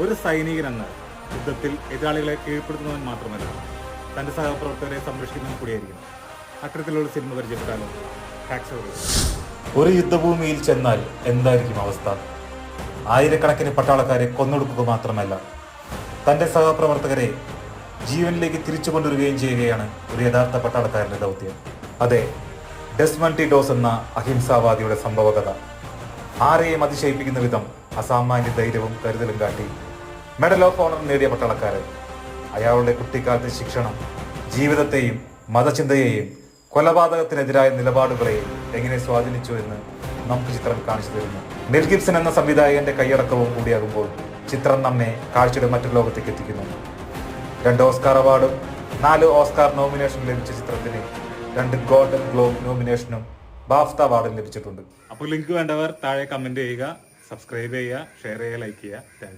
ഒരു സൈനികനെന്ന് യുദ്ധത്തിൽ എതിരാളികളെ കീഴ്പ്പെടുത്തുന്നവൻ മാത്രമല്ല, തൻ്റെ സഹപ്രവർത്തകരെ സംരക്ഷിക്കുന്നവൻ കൂടിയായിരിക്കണം. അത്തരത്തിലുള്ള സിനിമ പരിചയപ്പെട്ടാലോ? ഒരു യുദ്ധഭൂമിയിൽ ചെന്നാൽ എന്തായിരിക്കും അവസ്ഥ? ആയിരക്കണക്കിന് പട്ടാളക്കാരെ കൊന്നൊടുക്കുക മാത്രമല്ല, തൻ്റെ സഹപ്രവർത്തകരെ ജീവനിലേക്ക് തിരിച്ചു കൊണ്ടുവരികയും ചെയ്യുകയാണ് ഒരു യഥാർത്ഥ പട്ടാളക്കാരന്റെ ദൗത്യം. അതെ, ഡെസ്മണ്ട് ടി ഡോസ് എന്ന അഹിംസാവാദിയുടെ സംഭവകഥ. ആരെയും അതിശയിപ്പിക്കുന്ന വിധം അസാമാന്യ ധൈര്യവും കരുതലും കാട്ടി മെഡൽ ഓഫ് ഓണർ നേടിയ പട്ടാളക്കാരൻ അയാളുടെ കുട്ടിക്കാലത്തെ ശിക്ഷണം ജീവിതത്തെയും മതചിന്തയെയും കൊലപാതകത്തിനെതിരായ നിലപാടുകളെയും എങ്ങനെ സ്വാധീനിച്ചു എന്ന് നമുക്ക് ചിത്രം കാണിച്ചു തരുന്നു. മെൽ ഗിബ്സൺ എന്ന സംവിധായകന്റെ കൈയടക്കവും കൂടിയാകുമ്പോൾ ചിത്രം നമ്മെ കാഴ്ചയുടെ മറ്റൊരു ലോകത്തേക്ക് എത്തിക്കുന്നു. 2 ഓസ്കാർ അവാർഡും 4 ഓസ്കാർ നോമിനേഷനും ലഭിച്ച ചിത്രത്തിന് 2 ഗോൾഡൻ ഗ്ലോബ് നോമിനേഷനും ബാഫ്ത അവാർഡും ലഭിച്ചിട്ടുണ്ട്. അപ്പോൾ ലിങ്ക് വേണ്ടവർ താഴെ കമന്റ് ചെയ്യുക, സബ്സ്ക്രൈബ് ചെയ്യുക, ഷെയർ ചെയ്യുക, ലൈക്ക് ചെയ്യുക. Thank you.